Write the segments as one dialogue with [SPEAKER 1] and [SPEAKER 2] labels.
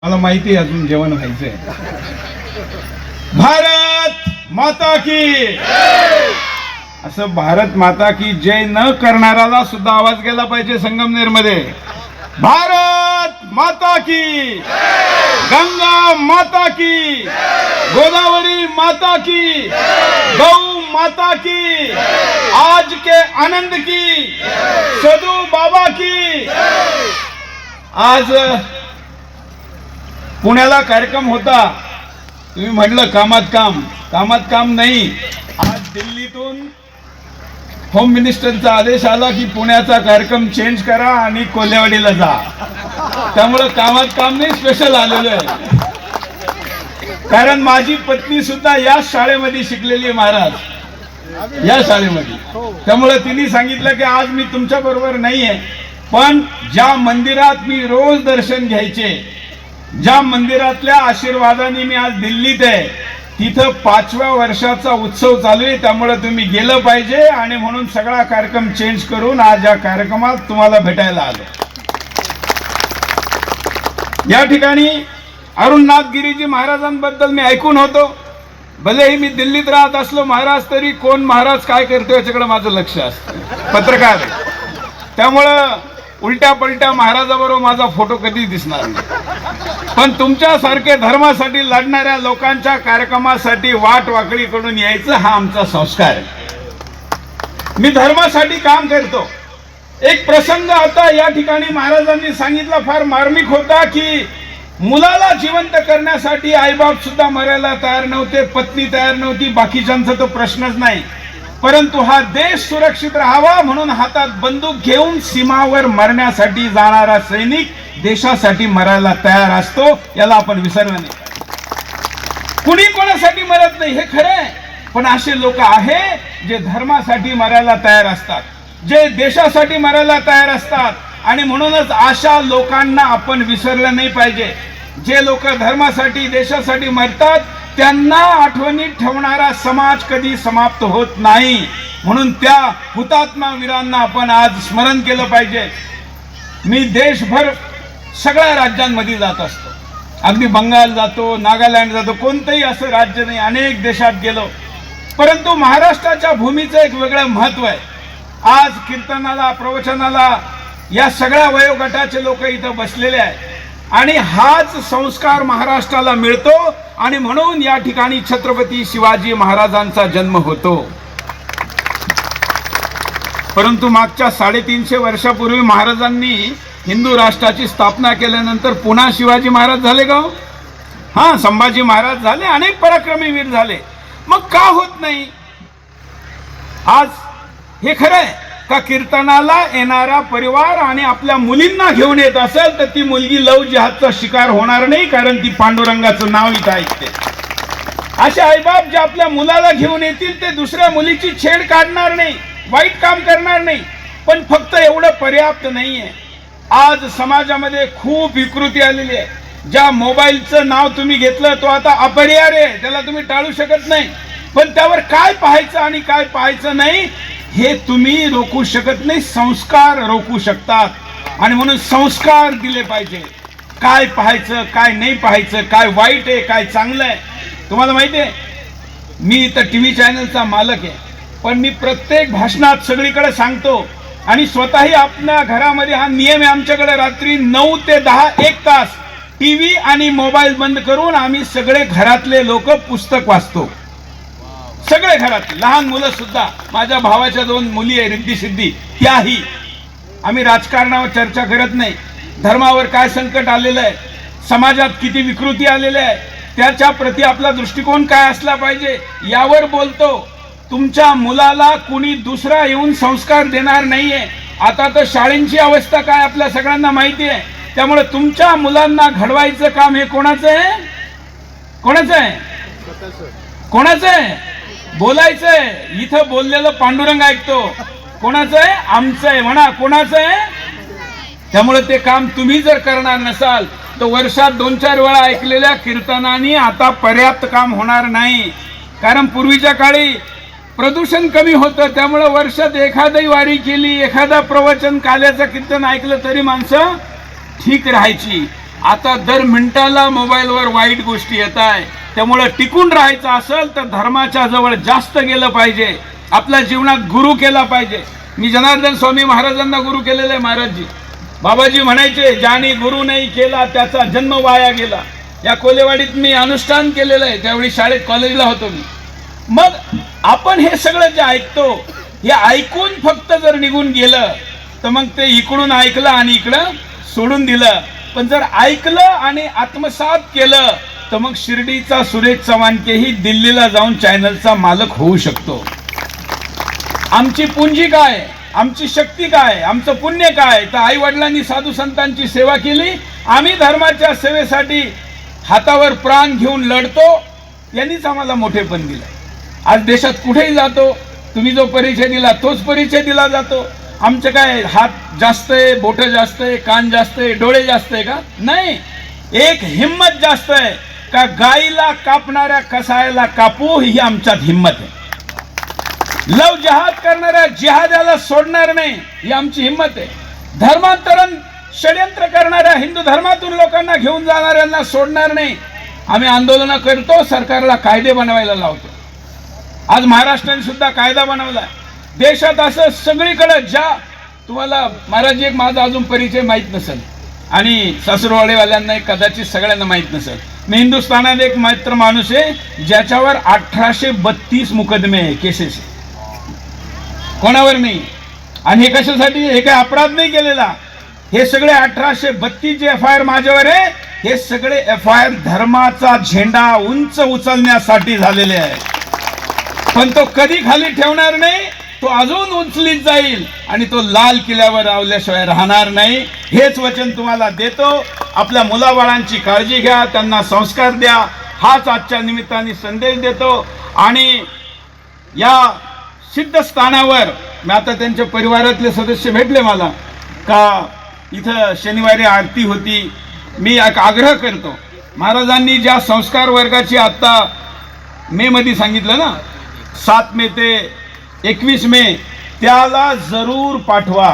[SPEAKER 1] मला माहिती आहे अजून जेवण व्हायचंय. भारत माता की असं भारत माता की जय न करणाऱ्याला सुद्धा आवाज गेला पाहिजे संगमनेर मध्ये. भारत माता की, गंगा माता की, गोदावरी माता की, गौ माता की, आज के आनंद की, सदू बाबा की. आज पुण्याला कार्यक्रम होता, तुम्ही म्हटलं कामात काम नाही. आज दिल्लीतून होम मिनिस्टरचा आदेश आला की पुण्याचा कार्यक्रम चेंज करा आणि कोल्हेवाडीला जा. त्यामुळे कामात काम नाही, स्पेशल आलेलं आहे. कारण माझी पत्नी सुद्धा या शाळेमध्ये शिकलेली आहे महाराज, या शाळेमध्ये. त्यामुळे तिने सांगितलं की आज मी तुमच्या बरोबर नाहीये, पण ज्या मंदिरात मी रोज दर्शन घ्यायचे, ज्या मंदिरातल्या आशीर्वादाने मी आज दिल्लीत आहे, तिथं 5व्या वर्षाचा उत्सव चालू आहे. त्यामुळे तुम्ही गेलं पाहिजे आणि म्हणून सगळा कार्यक्रम चेंज करून आज या कार्यक्रमात तुम्हाला भेटायला आलो. या ठिकाणी अरुणनाथ गिरीजी महाराजांबद्दल मी ऐकून होतो. भलेही मी दिल्लीत राहत असलो महाराज, तरी कोण महाराज काय करतो याच्याकडे माझं लक्ष असतं. पत्रकार आहे, त्यामुळं उलट्या पलट्या महाराजाबरोबर माझा फोटो कधी दिसणार नाही. पण तुमच्यासारखे धर्मासाठी लढणाऱ्या लोकांच्या कार्यक्रमासाठी वाट वाकडी करून यायचं हा आमचा संस्कार आहे. मी धर्मासाठी काम करतो. एक प्रसंग आता या ठिकाणी महाराजांनी सांगितला, फार मार्मिक होता, की मुलाला जिवंत करण्यासाठी आईबाप सुद्धा मरायला तयार नव्हते, पत्नी तयार नव्हती, बाकीच्यांचा तो प्रश्नच नाही. परंतु हा देश सुरक्षित राहावा म्हणून हातात बंदूक घेऊन सीमावर मरण्यासाठी जाणारा सैनिक देशासाठी मरायला तयार असतो. याला आपण विसरलं नाही. कुणी कोणासाठी मरत नाही हे खरं आहे, पण असे लोक आहे जे धर्मासाठी मरायला तयार असतात, जे देशासाठी मरायला तयार असतात. आणि म्हणूनच अशा लोकांना आपण विसरलं नाही पाहिजे. जे लोक धर्मासाठी देशासाठी मरतात त्यांना आठवणीत ठेवणारा समाज कधी समाप्त होत नाही. म्हणून त्या हुतात्मा वीरांना आपण आज स्मरण केलं पाहिजे. मी देशभर सगळ्या राज्यांमध्ये जात असतो, अगदी बंगाल जातो, नागालँड जातो, कोणतंही असं राज्य नाही, अनेक देशात गेलो. परंतु महाराष्ट्राच्या भूमीचं एक वेगळं महत्व आहे. आज कीर्तनाला, प्रवचनाला या सगळ्या वयोगटाचे लोक इथं बसलेले आहेत आणि हाच संस्कार महाराष्ट्राला मिळतो. आणि म्हणून या ठिकाणी छत्रपती शिवाजी महाराजांचा जन्म होतो. परंतु मागच्या 350 वर्षापूर्वी महाराजांनी हिंदू राष्ट्राची स्थापना केल्यानंतर पुन्हा शिवाजी महाराज झाले का? हा, संभाजी महाराज झाले, अनेक पराक्रमी वीर झाले. मग का होत नाही आज? हे खरं आहे का कीर्तनाला येणारा परिवार आणि आपल्या मुलींना घेऊन येत असेल तर ती मुलगी लव जिहादचा शिकार होणार नाही, कारण ती पांडुरंगाचं नाव इथं ऐकते. असे आईबाप जे आपल्या मुलाला घेऊन येतील ते दुसऱ्या मुलीची छेड काढणार नाही, वाईट काम करणार नाही. पण फक्त एवढं पर्याप्त नाहीये. आज समाजामध्ये खूप विकृती आलेली आहे. ज्या मोबाईलचं नाव तुम्ही घेतलं तो आता अपरिहार्य आहे, त्याला तुम्ही टाळू शकत नाही. पण त्यावर काय पाहायचं आणि काय पाहायचं नाही हे तुम्ही रोखू शकत नाही, संस्कार रोखू शकतात. आणि म्हणून संस्कार दिले पाहिजे. काय पाहायचं, काय नाही पाहायचं, काय वाईट आहे, काय चांगलं आहे. तुम्हाला माहिती आहे, मी इथं टीव्ही चॅनलचा मालक आहे, पण मी प्रत्येक भाषणात सगळीकडे सांगतो आणि स्वतःही आपल्या घरामध्ये हा नियम आहे. आमच्याकडे रात्री 9 ते 10 1 तास टीव्ही आणि मोबाईल बंद करून आम्ही सगळे घरातले लोक पुस्तक वाचतो. सगळे घरात, लहान मुलं सुद्धा. माझ्या भावाच्या 2 मुली आहे, रिद्धी सिद्धी, त्याही. आम्ही राजकारणावर चर्चा करत नाही. धर्मावर काय संकट आलेलं आहे, समाजात किती विकृती आलेल्या आहे, त्याच्या प्रती आपला दृष्टिकोन काय असला पाहिजे यावर बोलतो. तुमच्या मुलाला कुणी दुसरा येऊन संस्कार देणार नाहीये. आता तर शाळेंची अवस्था काय आपल्या सगळ्यांना माहिती आहे. त्यामुळे तुमच्या मुलांना घडवायचं काम हे कोणाचं आहे? कोणाचं आहे? कोणाचं आहे? बोलायचंय. इथं बोललेलं पांडुरंग ऐकतो. कोणाचं आहे? आमचं आहे म्हणा. कोणाचं आहे? त्यामुळे ते काम तुम्ही जर करणार नसाल तर वर्षात 2-4 वेळा ऐकलेल्या कीर्तनाने आता पर्याप्त काम होणार नाही. कारण पूर्वीच्या काळी प्रदूषण कमी होतं, त्यामुळे वर्षात एखादी वारी केली, एखादा प्रवचन, काल्याचं कीर्तन ऐकलं तरी माणसं ठीक राहायची. आता दर मिनिटाला मोबाईलवर वाईट गोष्टी येत आहे. त्यामुळे टिकून राहायचं असेल तर धर्माच्या जवळ जास्त गेलं पाहिजे, आपल्या जीवनात गुरु केला पाहिजे. मी जनार्दन स्वामी महाराजांना गुरु केलेले आहे. महाराजजी बाबाजी म्हणायचे, ज्याने गुरु नाही केला त्याचा जन्म वाया गेला. या कोलेवाडीत मी अनुष्ठान केलेलं आहे, त्यावेळी शाळेत कॉलेजला होतो मी. मग आपण हे सगळं जे ऐकतो, हे ऐकून फक्त जर निघून गेलं तर मग ते इकडून ऐकलं आणि इकडं सोडून दिलं. पण जर ऐकलं आणि आत्मसात केलं तर मग शिर्डीचा सुरेश चव्हाणकेही दिल्लीला जाऊन चॅनलचा मालक होऊ शकतो. आमची पुंजी काय, आमची शक्ती काय, आमचं पुण्य काय? तर आई वडिलांनी साधू संतांची सेवा केली, आम्ही धर्माच्या सेवेसाठी हातावर प्राण घेऊन लढतो, यांनीच आम्हाला मोठेपण दिलं. आज देशात कुठेही जातो, तुम्ही जो परिचय दिला तोच परिचय दिला जातो. आमचं काय हात जास्त आहे, बोट जास्त आहे, कान जास्त आहे, डोळे जास्त आहे का? नाही. एक हिम्मत जास्त आहे का गाईला कापणाऱ्या कसायला कापू, ही आमच्यात हिम्मत आहे. लव जहाद करणाऱ्या जिहाद्याला सोडणार नाही, ही आमची हिम्मत आहे. धर्मांतरण षड्यंत्र करणाऱ्या हिंदू धर्मातून लोकांना घेऊन जाणाऱ्यांना सोडणार नाही. आम्ही आंदोलन करतो, सरकारला कायदे बनवायला लावतो. आज महाराष्ट्राने सुद्धा कायदा बनवला. देशात असं सगळीकडे ज्या तुम्हाला महाराज एक माझा अजून परिचय माहीत नसेल आणि सासरवाडीवाल्यांना कदाचित सगळ्यांना माहीत नसेल. मी हिंदुस्थानात एक मात्र माणूस आहे ज्याच्यावर 1832 मुकदमे आहे, केसेस. कोणावर नाही. आणि हे कशासाठी? हे काही अपराध नाही केलेला. हे सगळे 1832 जे FIR माझ्यावर आहे, हे सगळे FIR धर्माचा झेंडा उंच उचलण्यासाठी झालेले आहे. पण तो कधी खाली ठेवणार नाही, तो अजून उचलीत जाईल आणि तो लाल किल्ल्यावर रावल्याशिवाय राहणार नाही. हेच वचन तुम्हाला देतो. आपल्या मुलाबाळांची काळजी घ्या, त्यांना संस्कार द्या, हाच आजच्या निमित्ताने संदेश देतो. आणि या सिद्ध स्थानावर मी आता त्यांच्या परिवारातले सदस्य भेटले मला का इथं शनिवारी आरती होती. मी एक आग्रह करतो, महाराजांनी ज्या संस्कार वर्गाची आत्ता मे मध्ये सांगितलं ना, 7 मे ते 21 मे, त्याला जरूर पाठवा.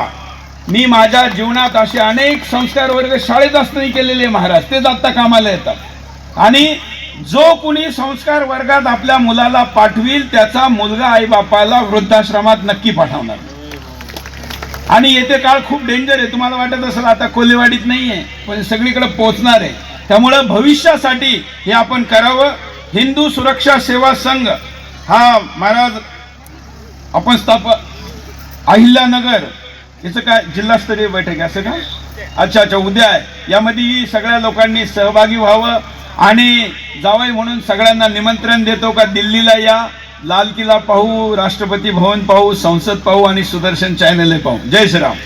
[SPEAKER 1] मी माझ्या जीवनात असे अनेक संस्कार वर्ग शाळेत असताना केलेले महाराज, तेच आत्ता कामाला येतात. आणि जो कुणी संस्कार वर्गात आपल्या मुलाला पाठविल त्याचा मुलगा आई बापाला वृद्धाश्रमात नक्की पाठवणार. आणि येते काळ खूप डेंजर आहे. तुम्हाला वाटत असेल आता कोलेवाडीत नाही आहे, पण सगळीकडे पोहोचणार आहे. त्यामुळे भविष्यासाठी हे आपण करावं. हिंदू सुरक्षा सेवा संघ हा महाराज आपण अहिल्यानगर याचं काय जिल्हास्तरीय बैठक आहे असं का? अच्छा, उद्या आहे. यामध्ये सगळ्या लोकांनी सहभागी व्हावं. आणि जावई म्हणून सगळ्यांना निमंत्रण देतो का दिल्लीला या, लाल किल्ला पाहू, राष्ट्रपती भवन पाहू, संसद पाहू आणि सुदर्शन चॅनल पाहू. जय श्रीराम.